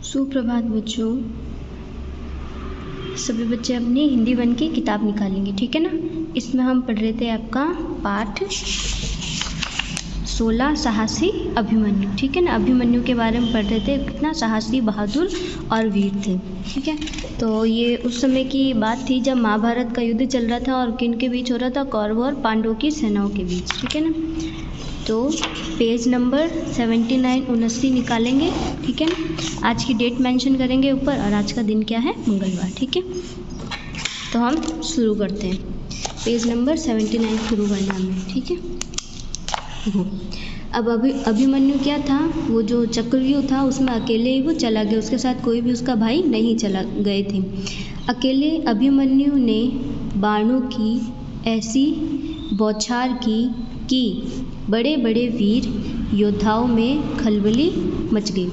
सुप्रभात बच्चों। सभी बच्चे अपनी हिंदी 1 की किताब निकालेंगे, ठीक है ना। इसमें हम पढ़ रहे थे आपका पाठ 16 साहसी अभिमन्यु, ठीक है ना। अभिमन्यु के बारे में पढ़ रहे थे, कितना साहसी, बहादुर और वीर थे, ठीक है। तो ये उस समय की बात थी जब महाभारत का युद्ध चल रहा था और किन के बीच हो रहा था, कौरवों और पांडवों की सेनाओं के बीच, ठीक है ना। तो पेज नंबर 79 79 निकालेंगे, ठीक है ना। आज की डेट मेंशन करेंगे ऊपर और आज का दिन क्या है, मंगलवार, ठीक है। तो हम शुरू करते हैं, पेज नंबर 79 शुरू करना हमें, ठीक है। अब अभिमन्यु क्या था, वो जो चक्रव्यूह था उसमें अकेले ही वो चला गया, उसके साथ कोई भी उसका भाई नहीं चला गए थे। अकेले अभिमन्यु ने बाणों की ऐसी बौछार की बड़े बड़े वीर योद्धाओं में खलबली मच गई।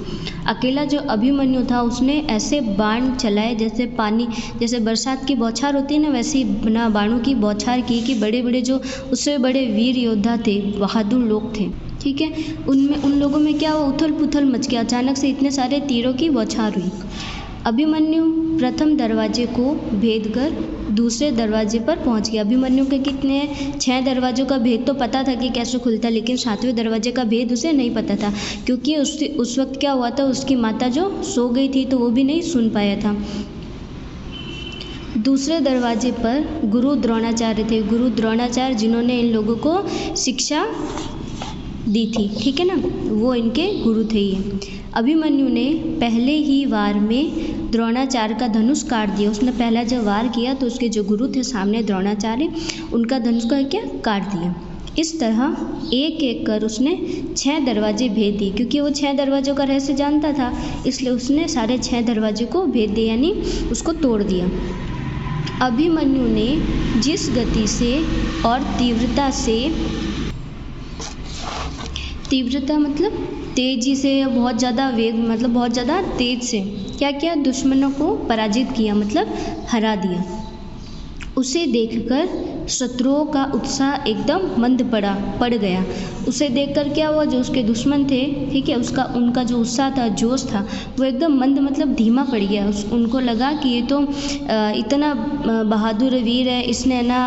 अकेला जो अभिमन्यु था उसने ऐसे बाण चलाए जैसे पानी, जैसे बरसात की बौछार होती है ना, वैसी बिना बाणों की बौछार की कि बड़े बड़े जो उससे बड़े वीर योद्धा थे, बहादुर लोग थे, ठीक है। उन लोगों में क्या हुआ, उथल पुथल मच गया, अचानक से इतने सारे तीरों की बौछार हुई। अभिमन्यु प्रथम दरवाजे को भेद कर दूसरे दरवाजे पर पहुंच गया। अभिमन्यु के कितने 6 दरवाजों का भेद तो पता था कि कैसे खुलता, लेकिन 7वें दरवाजे का भेद उसे नहीं पता था, क्योंकि उस वक्त क्या हुआ था, उसकी माता जो सो गई थी तो वो भी नहीं सुन पाया था। दूसरे दरवाजे पर गुरु द्रोणाचार्य थे, गुरु द्रोणाचार्य जिन्होंने इन लोगों को शिक्षा दी थी, ठीक है ना, वो इनके गुरु थे ये। अभिमन्यु ने पहले ही वार में द्रोणाचार्य का धनुष काट दिया। उसने पहला जब वार किया तो उसके जो गुरु थे सामने द्रोणाचार्य, उनका धनुष का क्या काट दिया। इस तरह एक एक कर उसने 6 दरवाजे भेद दिए, क्योंकि वो 6 दरवाजों का रहस्य जानता था, इसलिए उसने सारे 6 दरवाजे को भेद दिया, यानी उसको तोड़ दिया। अभिमन्यु ने जिस गति से और तीव्रता मतलब तेजी से, बहुत ज़्यादा वेग मतलब बहुत ज़्यादा तेज से क्या किया, दुश्मनों को पराजित किया, मतलब हरा दिया। उसे देखकर शत्रुओं का उत्साह एकदम मंद पड़ गया। उसे देखकर क्या हुआ, जो उसके दुश्मन थे, ठीक है, उनका जो उत्साह था, जोश था, वो एकदम मंद मतलब धीमा पड़ गया। उनको लगा कि ये तो इतना बहादुर वीर है, इसने ना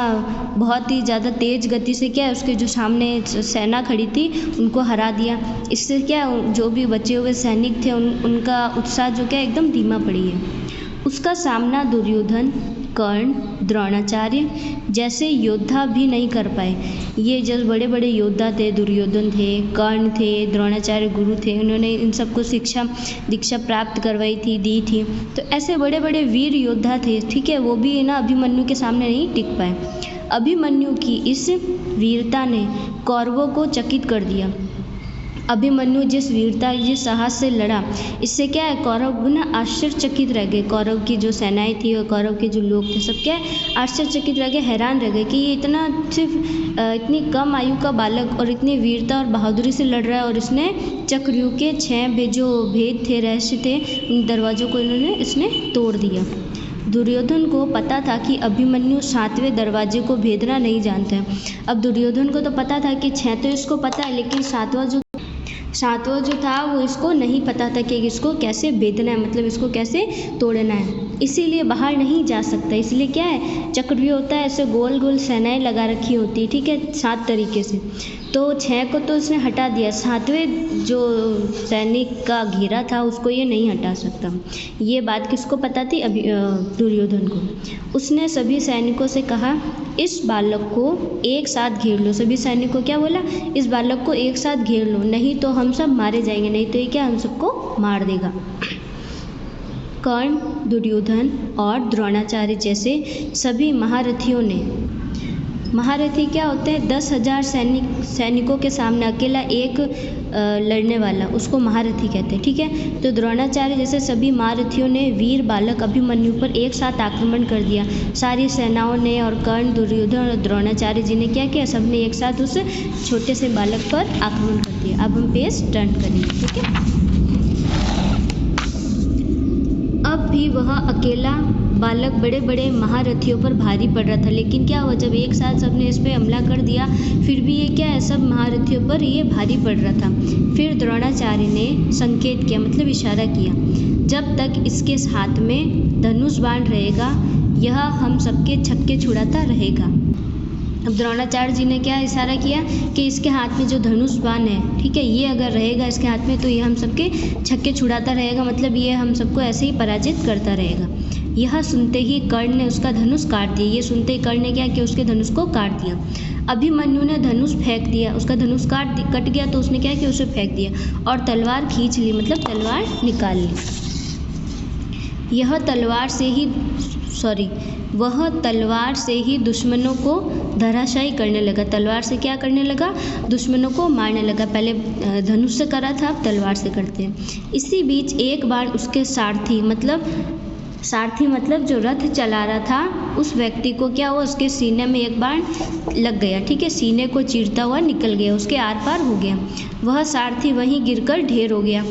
बहुत ही ज़्यादा तेज़ गति से क्या है, उसके जो सामने सेना खड़ी थी उनको हरा दिया। इससे क्या, जो भी बचे हुए सैनिक थे उनका उत्साह जो क्या एकदम धीमा पड़ी है। उसका सामना दुर्योधन, कर्ण, द्रोणाचार्य जैसे योद्धा भी नहीं कर पाए। ये जो बड़े बड़े योद्धा थे, दुर्योधन थे, कर्ण थे, द्रोणाचार्य गुरु थे, उन्होंने इन सबको दीक्षा प्राप्त करवाई थी, दी थी, तो ऐसे बड़े बड़े वीर योद्धा थे, ठीक है, वो भी ना अभिमन्यु के सामने नहीं टिक पाए। अभिमन्यु की इस वीरता ने कौरवों को चकित कर दिया। अभिमन्यु जिस वीरता, जिस साहस से लड़ा, इससे क्या है, कौरव ना आश्चर्यचकित रह गए। कौरव की जो सेनाएं थी और कौरव के जो लोग थे, सब क्या है, आश्चर्यचकित रह गए, हैरान रह गए कि ये इतनी कम आयु का बालक और इतनी वीरता और बहादुरी से लड़ रहा है, और इसने चक्रव्यूह के 6 जो भेद थे, रहस्य थे, उन दरवाज़ों को इसने तोड़ दिया। दुर्योधन को पता था कि अभिमन्यु 7वें दरवाजे को भेदना नहीं जानता है। अब दुर्योधन को तो पता था कि 6 तो इसको पता है, लेकिन सातवां जो था वो इसको नहीं पता था कि इसको कैसे भेदना है, मतलब इसको कैसे तोड़ना है, इसीलिए बाहर नहीं जा सकता। इसलिए क्या है, चक्रव्यूह होता है, ऐसे गोल गोल सेनाएं लगा रखी होती है, ठीक है, 7 तरीके से। तो 6 को तो उसने हटा दिया, 7वें जो सैनिक का घेरा था उसको ये नहीं हटा सकता। ये बात किसको पता थी, दुर्योधन को। उसने सभी सैनिकों से कहा, इस बालक को एक साथ घेर लो। सभी सैनिक को क्या बोला, इस बालक को एक साथ घेर लो, नहीं तो हम सब मारे जाएंगे, नहीं तो ये क्या हम सबको मार देगा। कर्ण, दुर्योधन और द्रोणाचार्य जैसे सभी महारथी क्या होते हैं, 10,000 सैनिकों के सामने अकेला एक लड़ने वाला, उसको महारथी कहते हैं, ठीक है। तो द्रोणाचार्य जैसे सभी महारथियों ने वीर बालक अभिमन्यु पर एक साथ आक्रमण कर दिया। सारी सेनाओं ने, और कर्ण, दुर्योधन और द्रोणाचार्य जी ने क्या किया, सबने एक साथ उस छोटे से बालक पर आक्रमण कर दिया। अब हम पेज टर्न करेंगे, ठीक है। अब भी वह अकेला बालक बड़े बड़े महारथियों पर भारी पड़ रहा था, लेकिन क्या हुआ, जब एक साथ सबने इस पे हमला कर दिया फिर भी ये क्या है, सब महारथियों पर ये भारी पड़ रहा था। फिर द्रोणाचार्य ने संकेत किया, मतलब इशारा किया, जब तक इसके हाथ में धनुष बाण रहेगा यह हम सबके छक्के छुड़ाता रहेगा। अब द्रोणाचार्य जी ने क्या इशारा किया कि इसके हाथ में जो धनुष बाण है, ठीक है, ये अगर रहेगा इसके हाथ में तो ये हम सबके छक्के छुड़ाता रहेगा, मतलब ये हम सबको ऐसे ही पराजित करता रहेगा। यह सुनते ही कर्ण ने उसका धनुष काट दिया। ये सुनते ही कर्ण ने क्या किया, उसके धनुष को काट दिया। अभिमन्यु ने धनुष फेंक दिया, उसका धनुष कट गया तो उसने क्या किया, उसे फेंक दिया और तलवार खींच ली, मतलब तलवार निकाल ली। वह तलवार से ही दुश्मनों को धराशायी करने लगा। तलवार से क्या करने लगा, दुश्मनों को मारने लगा। पहले धनुष से करा था, अब तलवार से करते हैं। इसी बीच एक बार उसके सारथी मतलब जो रथ चला रहा था उस व्यक्ति को क्या हुआ, उसके सीने में एक बाण लग गया, ठीक है, सीने को चीरता हुआ निकल गया, उसके आर पार हो गया। वह सारथी वहीं गिरकर ढेर हो गया।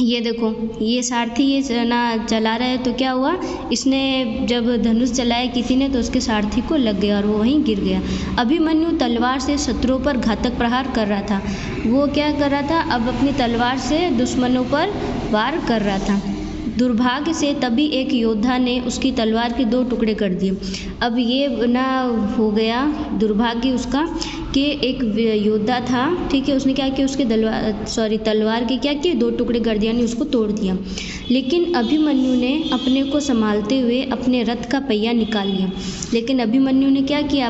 ये देखो, ये सारथी ये ना चला रहा है तो क्या हुआ, इसने जब धनुष चलाया किसी ने तो उसके सारथी को लग गया और वो वहीं गिर गया। अभिमन्यु तलवार से शत्रुओं पर घातक प्रहार कर रहा था। वो क्या कर रहा था, अब अपनी तलवार से दुश्मनों पर वार कर रहा था। दुर्भाग्य से तभी एक योद्धा ने उसकी तलवार के 2 टुकड़े कर दिए। अब ये ना हो गया दुर्भाग्य उसका कि एक योद्धा था, ठीक है, उसने क्या किया, उसके तलवार के क्या किए, 2 टुकड़े कर दिया, यानी उसको तोड़ दिया। लेकिन अभिमन्यु ने अपने को संभालते हुए अपने रथ का पहिया निकाल लिया। लेकिन अभिमन्यु ने क्या किया,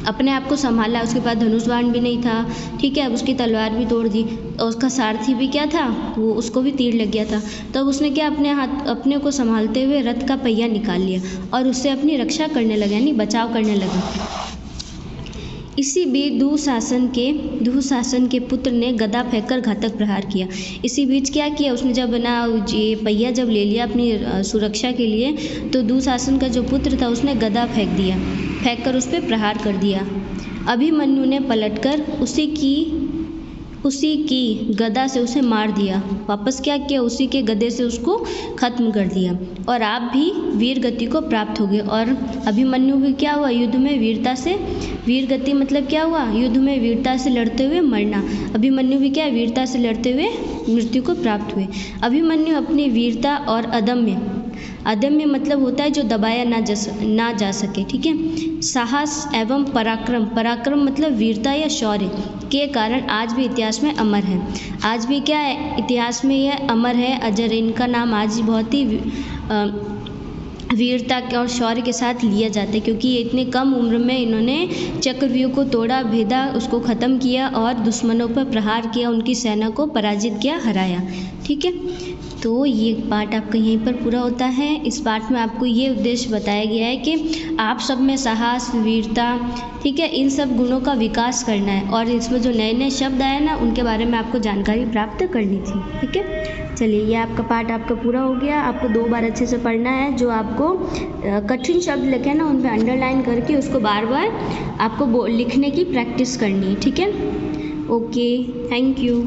अपने आप को संभाला, उसके पास धनुष बाण भी नहीं था, ठीक है, अब उसकी तलवार भी तोड़ दी और उसका सारथी भी क्या था, वो उसको भी तीर लग गया था। तब उसने क्या अपने को संभालते हुए रथ का पहिया निकाल लिया और उससे अपनी रक्षा करने लगा, यानी बचाव करने लगा। इसी बीच दुःशासन के पुत्र ने गदा फेंककर घातक प्रहार किया। इसी बीच क्या किया उसने, जब ना ये पहिया जब ले लिया अपनी सुरक्षा के लिए, तो दुःशासन का जो पुत्र था उसने गदा फेंक कर उस पर प्रहार कर दिया। अभिमन्यु ने पलटकर उसी की गदा से उसे मार दिया। वापस क्या किया, उसी के गदे से उसको खत्म कर दिया और आप भी वीर गति को प्राप्त हो गए। और अभिमन्यु भी क्या हुआ, युद्ध में वीर गति मतलब क्या हुआ, युद्ध में वीरता से लड़ते हुए मरना। अभिमन्यु भी क्या, वीरता से लड़ते हुए मृत्यु को प्राप्त हुए। अभिमन्यु अपनी वीरता और अदम्य मतलब होता है जो दबाया ना जा सके, ठीक है, साहस एवं पराक्रम मतलब वीरता या शौर्य के कारण आज भी इतिहास में अमर है। आज भी क्या है, इतिहास में यह अमर है, अजर। इनका नाम आज बहुत ही वीरता और शौर्य के साथ लिया जाता है, क्योंकि ये इतने कम उम्र में इन्होंने चक्रव्यूह को तोड़ा, भेदा, उसको ख़त्म किया और दुश्मनों पर प्रहार किया, उनकी सेना को पराजित किया, हराया, ठीक है। तो ये पार्ट आपका यहीं पर पूरा होता है। इस पार्ट में आपको ये उद्देश्य बताया गया है कि आप सब में साहस, वीरता, ठीक है, इन सब गुणों का विकास करना है और इसमें जो नए नए शब्द आए ना उनके बारे में आपको जानकारी प्राप्त करनी थी, ठीक है। चलिए, ये आपका पार्ट आपका पूरा हो गया। आपको 2 बार अच्छे से पढ़ना है। जो आपको कठिन शब्द लिखे ना उन पर अंडरलाइन करके उसको बार बार आपको लिखने की प्रैक्टिस करनी है, ठीक है। Okay, thank you.